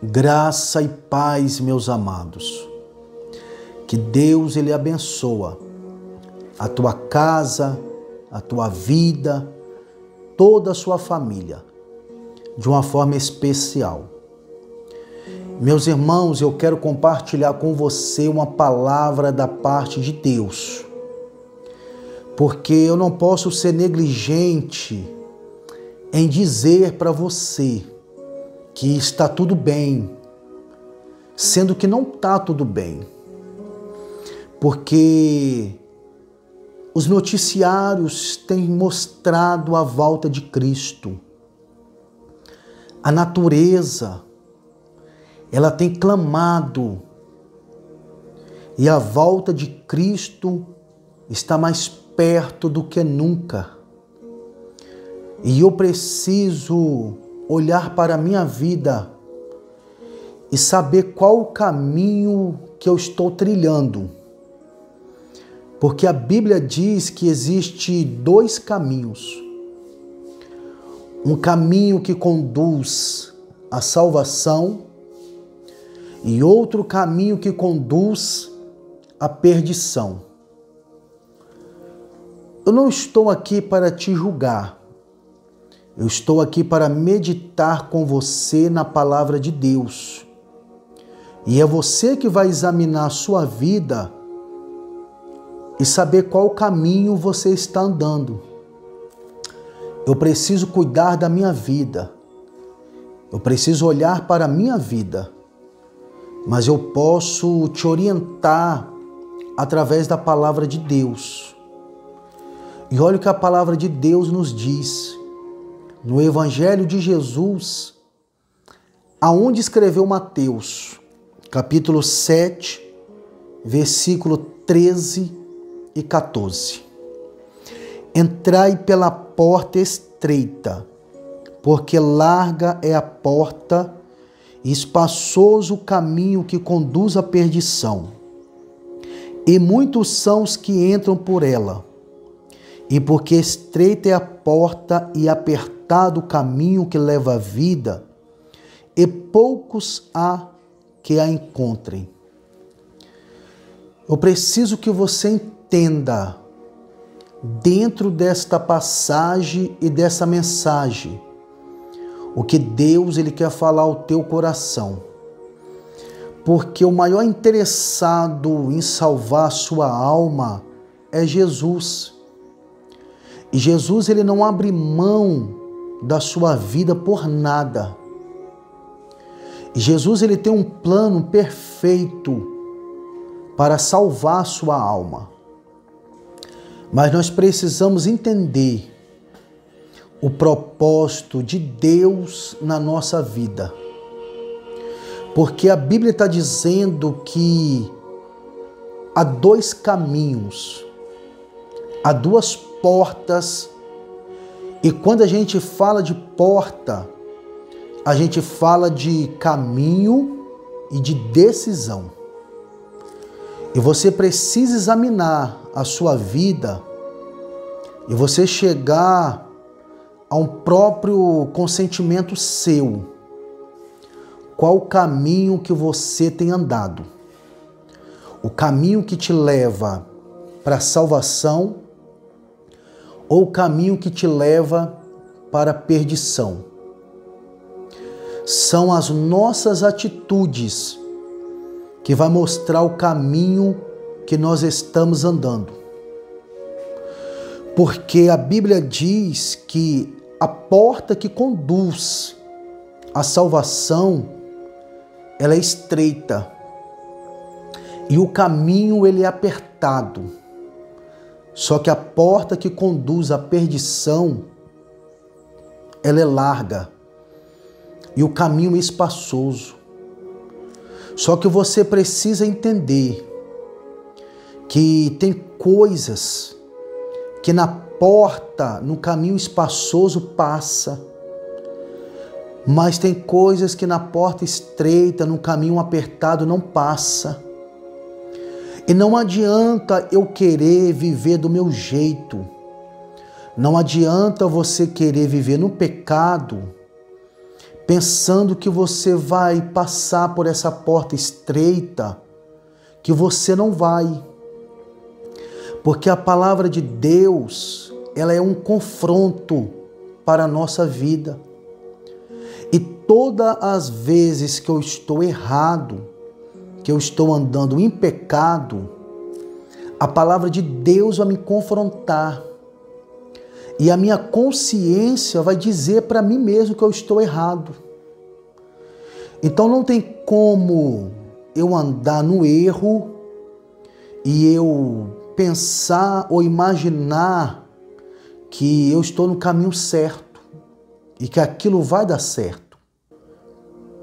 Graça e paz, meus amados. Que Deus ele abençoa a tua casa, a tua vida, toda a sua família, de uma forma especial. Meus irmãos, eu quero compartilhar com você uma palavra da parte de Deus, porque eu não posso ser negligente em dizer para você que está tudo bem, sendo que não está tudo bem. Porque os noticiários têm mostrado a volta de Cristo. A natureza, ela tem clamado. E a volta de Cristo está mais perto do que nunca. E eu preciso olhar para a minha vida e saber qual o caminho que eu estou trilhando. Porque a Bíblia diz que existe dois caminhos. Um caminho que conduz à salvação e outro caminho que conduz à perdição. Eu não estou aqui para te julgar. Eu estou aqui para meditar com você na palavra de Deus. E é você que vai examinar a sua vida e saber qual caminho você está andando. Eu preciso cuidar da minha vida. Eu preciso olhar para a minha vida. Mas eu posso te orientar através da palavra de Deus. E olha o que a palavra de Deus nos diz. No Evangelho de Jesus, aonde escreveu Mateus, capítulo 7, versículo 13 e 14. Entrai pela porta estreita, porque larga é a porta e espaçoso o caminho que conduz à perdição. E muitos são os que entram por ela. E porque estreita é a porta e apertado o caminho que leva à vida, e poucos há que a encontrem. Eu preciso que você entenda, dentro desta passagem e dessa mensagem, o que Deus ele quer falar ao teu coração. Porque o maior interessado em salvar a sua alma é Jesus. E Jesus ele não abre mão da sua vida por nada. E Jesus ele tem um plano perfeito para salvar a sua alma. Mas nós precisamos entender o propósito de Deus na nossa vida. Porque a Bíblia está dizendo que há dois caminhos, há duas portas, e quando a gente fala de porta, a gente fala de caminho e de decisão. E você precisa examinar a sua vida e você chegar a um próprio consentimento seu. Qual o caminho que você tem andado? O caminho que te leva para a salvação ou o caminho que te leva para a perdição? São as nossas atitudes que vai mostrar o caminho que nós estamos andando. Porque a Bíblia diz que a porta que conduz à salvação, ela é estreita e o caminho ele é apertado. Só que a porta que conduz à perdição, ela é larga e o caminho é espaçoso. Só que você precisa entender que tem coisas que na porta, no caminho espaçoso passa, mas tem coisas que na porta estreita, no caminho apertado não passa. E não adianta eu querer viver do meu jeito. Não adianta você querer viver no pecado, pensando que você vai passar por essa porta estreita, que você não vai. Porque a palavra de Deus, ela é um confronto para a nossa vida. E todas as vezes que eu estou errado, que eu estou andando em pecado, a palavra de Deus vai me confrontar. E a minha consciência vai dizer para mim mesmo que eu estou errado. Então não tem como eu andar no erro e eu pensar ou imaginar que eu estou no caminho certo e que aquilo vai dar certo.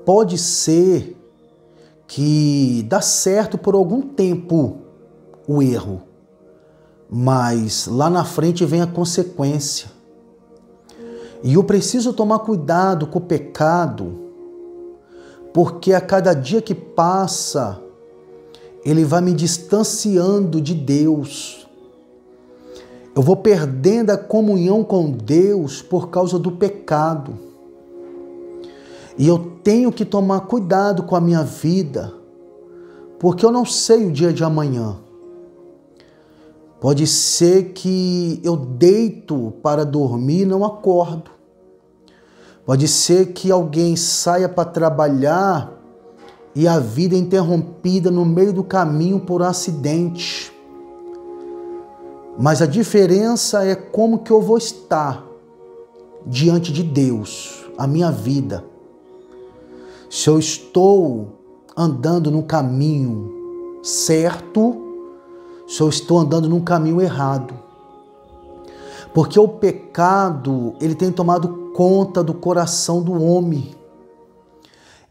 Pode ser que dá certo por algum tempo o erro, mas lá na frente vem a consequência. E eu preciso tomar cuidado com o pecado, porque a cada dia que passa, ele vai me distanciando de Deus. Eu vou perdendo a comunhão com Deus por causa do pecado. E eu tenho que tomar cuidado com a minha vida, porque eu não sei o dia de amanhã. Pode ser que eu deito para dormir e não acordo. Pode ser que alguém saia para trabalhar e a vida é interrompida no meio do caminho por um acidente. Mas a diferença é como que eu vou estar diante de Deus, a minha vida. Se eu estou andando no caminho certo, se eu estou andando num caminho errado. Porque o pecado, ele tem tomado conta do coração do homem.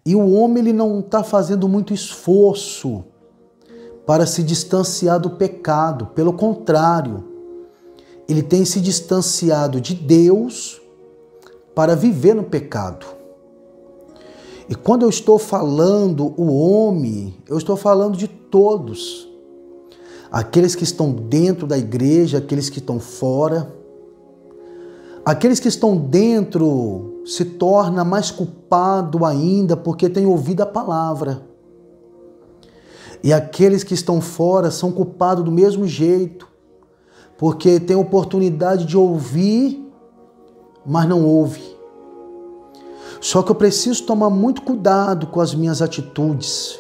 E o homem, ele não está fazendo muito esforço para se distanciar do pecado. Pelo contrário, ele tem se distanciado de Deus para viver no pecado. E quando eu estou falando o homem, eu estou falando de todos. Aqueles que estão dentro da igreja, aqueles que estão fora. Aqueles que estão dentro se torna mais culpado ainda porque têm ouvido a palavra. E aqueles que estão fora são culpados do mesmo jeito, porque têm oportunidade de ouvir, mas não ouvem. Só que eu preciso tomar muito cuidado com as minhas atitudes,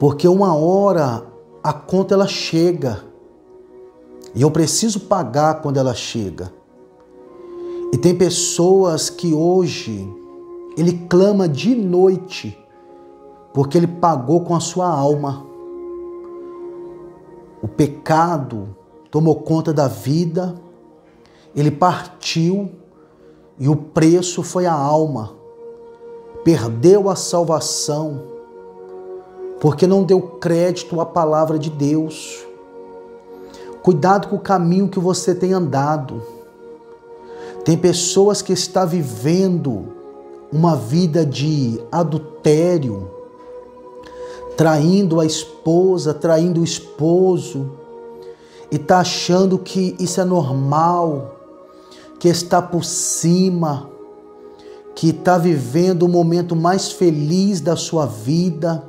porque uma hora a conta ela chega e eu preciso pagar quando ela chega. E tem pessoas que hoje ele clama de noite porque ele pagou com a sua alma. O pecado tomou conta da vida, ele partiu e o preço foi a alma. Perdeu a salvação porque não deu crédito à palavra de Deus. Cuidado com o caminho que você tem andado. Tem pessoas que estão vivendo uma vida de adultério, traindo a esposa, traindo o esposo, e está achando que isso é normal, que está por cima, que está vivendo o momento mais feliz da sua vida.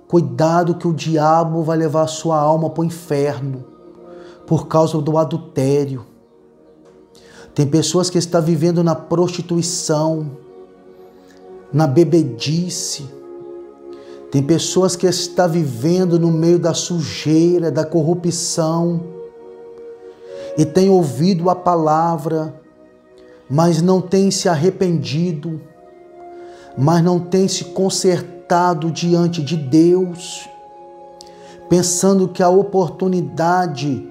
Cuidado que o diabo vai levar a sua alma para o inferno por causa do adultério. Tem pessoas que estão vivendo na prostituição, na bebedice. Tem pessoas que estão vivendo no meio da sujeira, da corrupção. E tem ouvido a palavra, mas não tem se arrependido, mas não tem se consertado diante de Deus, pensando que a oportunidade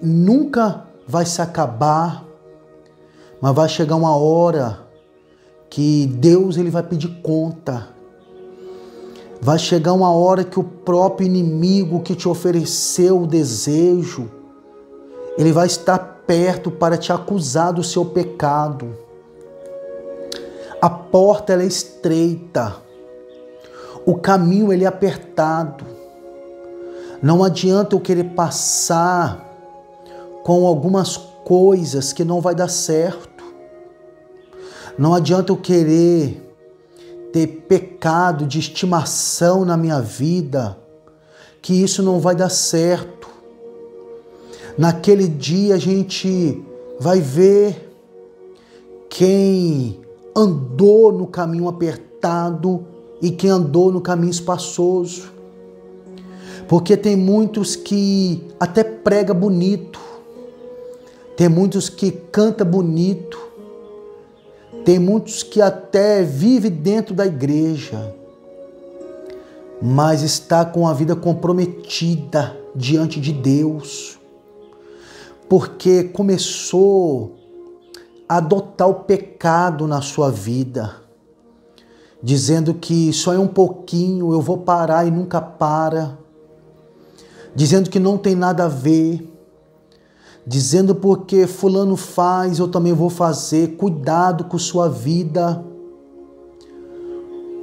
nunca vai se acabar, mas vai chegar uma hora que Deus ele vai pedir conta. Vai chegar uma hora que o próprio inimigo que te ofereceu o desejo, ele vai estar perto para te acusar do seu pecado. A porta ela é estreita, o caminho ele é apertado. Não adianta eu querer passar com algumas coisas que não vai dar certo. Não adianta eu querer ter pecado de estimação na minha vida, que isso não vai dar certo. Naquele dia a gente vai ver quem andou no caminho apertado e quem andou no caminho espaçoso. Porque tem muitos que até prega bonito, tem muitos que canta bonito, tem muitos que até vive dentro da igreja, mas está com a vida comprometida diante de Deus, porque começou a adotar o pecado na sua vida, dizendo que só é um pouquinho, eu vou parar e nunca para, dizendo que não tem nada a ver, dizendo porque fulano faz, eu também vou fazer. Cuidado com sua vida,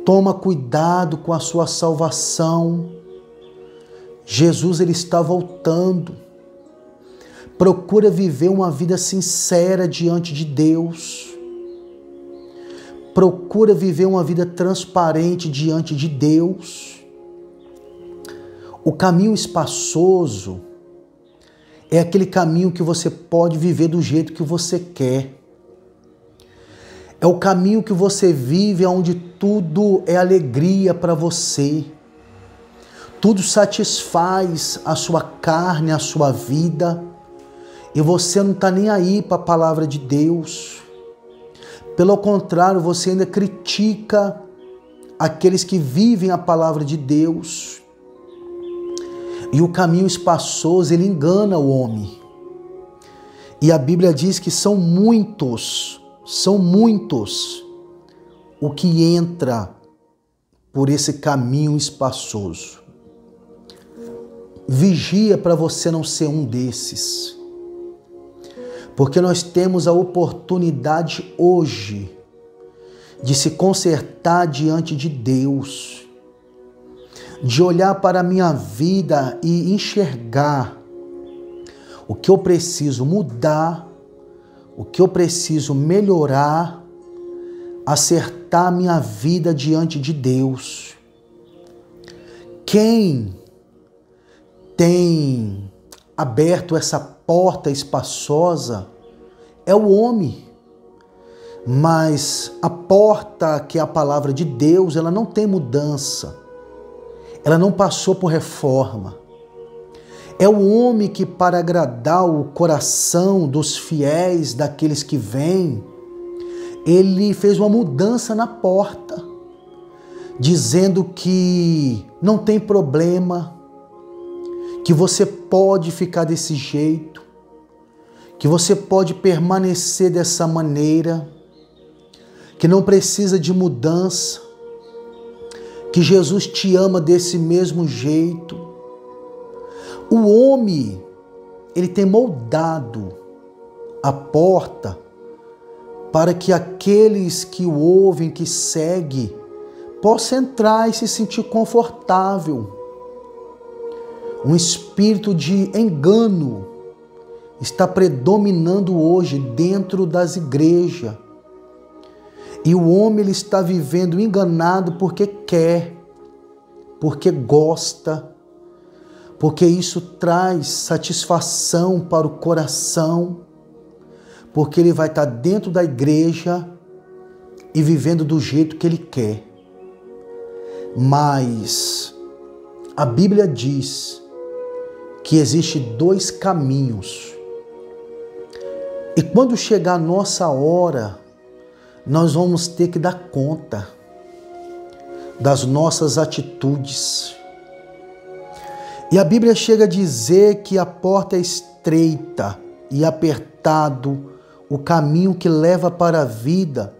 toma cuidado com a sua salvação. Jesus, ele está voltando. Procura viver uma vida sincera diante de Deus. Procura viver uma vida transparente diante de Deus. O caminho espaçoso é aquele caminho que você pode viver do jeito que você quer. É o caminho que você vive onde tudo é alegria para você. Tudo satisfaz a sua carne, a sua vida. E você não está nem aí para a palavra de Deus. Pelo contrário, você ainda critica aqueles que vivem a palavra de Deus. E o caminho espaçoso, ele engana o homem. E a Bíblia diz que são muitos o que entra por esse caminho espaçoso. Vigia para você não ser um desses. Porque nós temos a oportunidade hoje de se consertar diante de Deus, de olhar para a minha vida e enxergar o que eu preciso mudar, o que eu preciso melhorar, acertar a minha vida diante de Deus. Quem tem aberto essa porta espaçosa é o homem, mas a porta que é a palavra de Deus, ela não tem mudança, ela não passou por reforma. É o homem que, para agradar o coração dos fiéis, daqueles que vêm, ele fez uma mudança na porta, dizendo que não tem problema, que você pode ficar desse jeito, que você pode permanecer dessa maneira, que não precisa de mudança, que Jesus te ama desse mesmo jeito. O homem, ele tem moldado a porta para que aqueles que o ouvem, que seguem, possam entrar e se sentir confortável. Um espírito de engano está predominando hoje dentro das igrejas. E o homem, ele está vivendo enganado porque quer, porque gosta, porque isso traz satisfação para o coração, porque ele vai estar dentro da igreja e vivendo do jeito que ele quer. Mas a Bíblia diz que existe 2 caminhos. E quando chegar a nossa hora, nós vamos ter que dar conta das nossas atitudes. E a Bíblia chega a dizer que a porta é estreita e apertado o caminho que leva para a vida,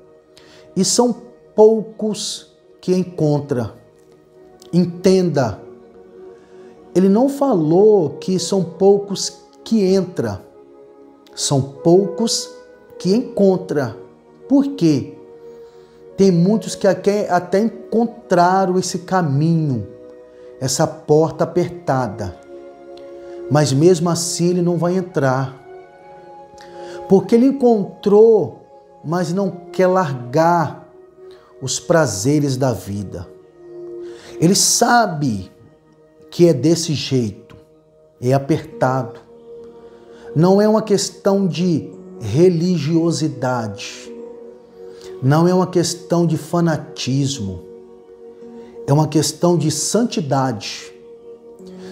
e são poucos que encontram. Entenda, ele não falou que são poucos que entram, são poucos que encontram. Por quê? Tem muitos que até encontraram esse caminho, essa porta apertada, mas mesmo assim ele não vai entrar, porque ele encontrou mas não quer largar os prazeres da vida. Ele sabe que é desse jeito, é apertado. Não é uma questão de religiosidade, não é uma questão de fanatismo, é uma questão de santidade.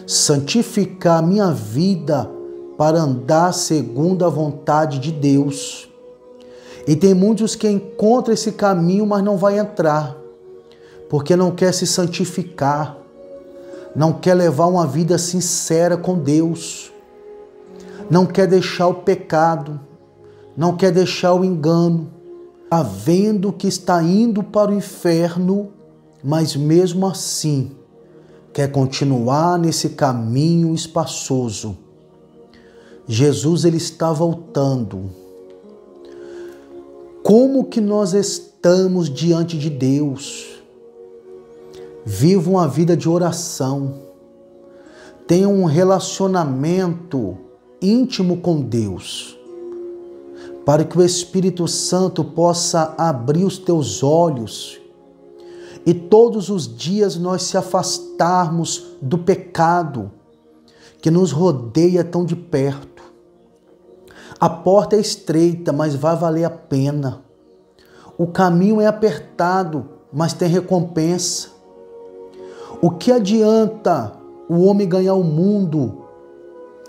Santificar a minha vida para andar segundo a vontade de Deus. E tem muitos que encontram esse caminho, mas não vai entrar, porque não quer se santificar, não quer levar uma vida sincera com Deus, não quer deixar o pecado, não quer deixar o engano, está vendo que está indo para o inferno, mas mesmo assim quer continuar nesse caminho espaçoso. Jesus, ele está voltando. Como que nós estamos diante de Deus? Viva uma vida de oração. Tenha um relacionamento íntimo com Deus, para que o Espírito Santo possa abrir os teus olhos e todos os dias nós se afastarmos do pecado que nos rodeia tão de perto. A porta é estreita, mas vai valer a pena. O caminho é apertado, mas tem recompensa. O que adianta o homem ganhar o mundo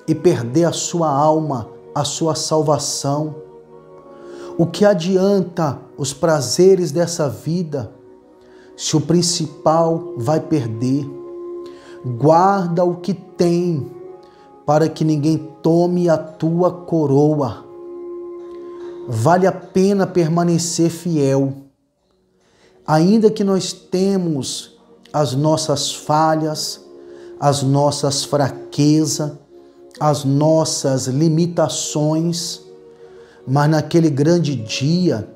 e perder a sua alma, a sua salvação? O que adianta os prazeres dessa vida se o principal vai perder? Guarda o que tem, para que ninguém tome a tua coroa. Vale a pena permanecer fiel. Ainda que nós temos as nossas falhas, as nossas fraquezas, as nossas limitações, mas naquele grande dia,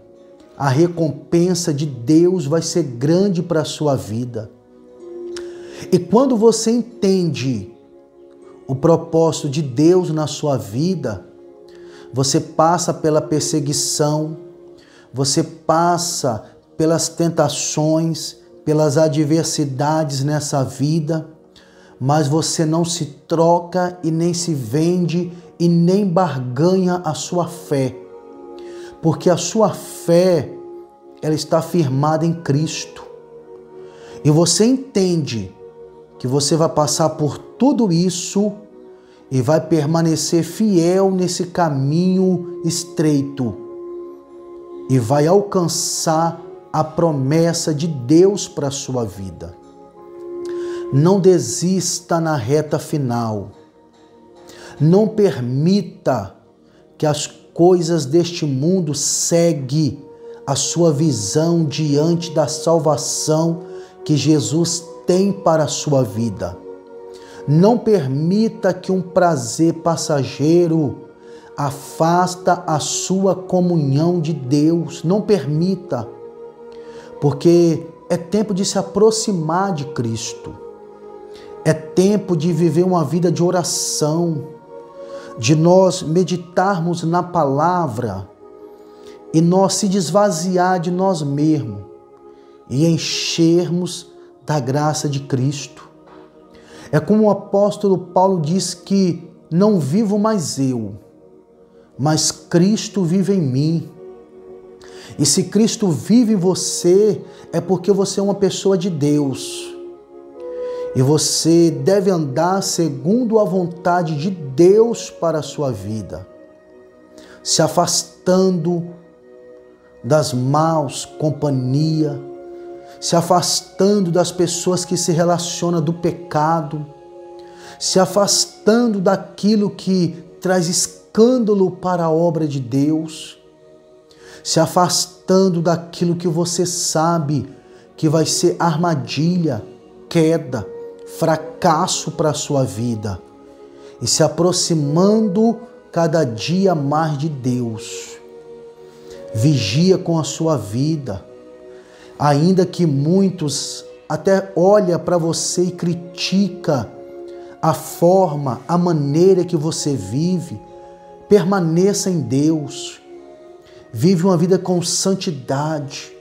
a recompensa de Deus vai ser grande para a sua vida. E quando você entende o propósito de Deus na sua vida, você passa pela perseguição, você passa pelas tentações, pelas adversidades nessa vida, mas você não se troca e nem se vende e nem barganha a sua fé, porque a sua fé, ela está firmada em Cristo. E você entende que você vai passar por tudo isso e vai permanecer fiel nesse caminho estreito e vai alcançar a promessa de Deus para a sua vida. Não desista na reta final. Não permita que as coisas deste mundo ceguem a sua visão diante da salvação que Jesus tem para a sua vida. Não permita que um prazer passageiro afasta a sua comunhão de Deus. Não permita, porque é tempo de se aproximar de Cristo. É tempo de viver uma vida de oração, de nós meditarmos na palavra e nós se desvaziar de nós mesmos e enchermos da graça de Cristo. É como o apóstolo Paulo diz que não vivo mais eu, mas Cristo vive em mim. E se Cristo vive em você, é porque você é uma pessoa de Deus. E você deve andar segundo a vontade de Deus para a sua vida, se afastando das maus companhias, se afastando das pessoas que se relacionam do pecado, se afastando daquilo que traz escândalo para a obra de Deus, se afastando daquilo que você sabe que vai ser armadilha, queda, fracasso para a sua vida, e se aproximando cada dia mais de Deus. Vigia com a sua vida, ainda que muitos até olham para você e critica a forma, a maneira que você vive, permaneça em Deus. Vive uma vida com santidade.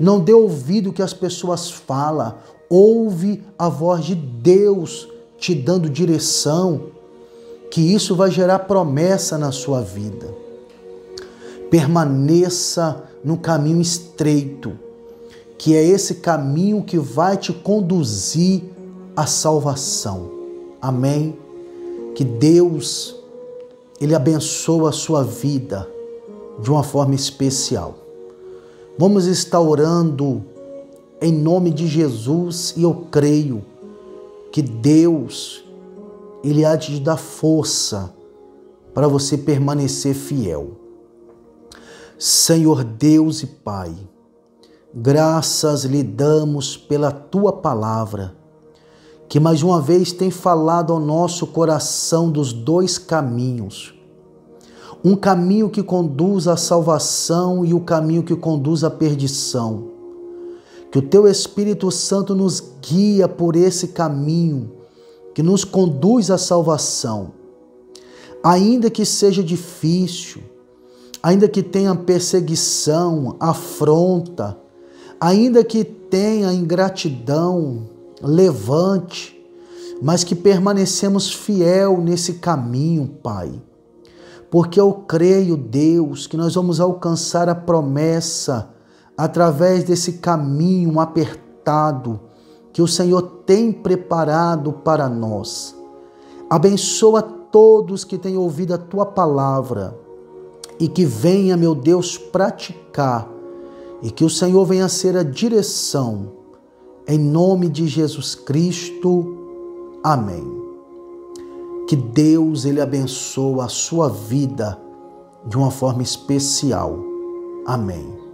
Não dê ouvido que as pessoas falam. Ouve a voz de Deus te dando direção, que isso vai gerar promessa na sua vida. Permaneça no caminho estreito, que é esse caminho que vai te conduzir à salvação. Amém? Que Deus, Ele abençoe a sua vida de uma forma especial. Vamos estar orando em nome de Jesus e eu creio que Deus, Ele há de te dar força para você permanecer fiel. Senhor Deus e Pai, graças lhe damos pela Tua palavra, que mais uma vez tem falado ao nosso coração dos dois caminhos. Um caminho que conduz à salvação e o caminho que conduz à perdição. Que o Teu Espírito Santo nos guia por esse caminho que nos conduz à salvação. Ainda que seja difícil, ainda que tenha perseguição, afronta, ainda que tenha ingratidão, levante, mas que permanecemos fiel nesse caminho, Pai. Porque eu creio, Deus, que nós vamos alcançar a promessa através desse caminho apertado que o Senhor tem preparado para nós. Abençoa todos que têm ouvido a Tua palavra e que venha, meu Deus, praticar e que o Senhor venha ser a direção. Em nome de Jesus Cristo. Amém. Que Deus, Ele abençoe a sua vida de uma forma especial. Amém.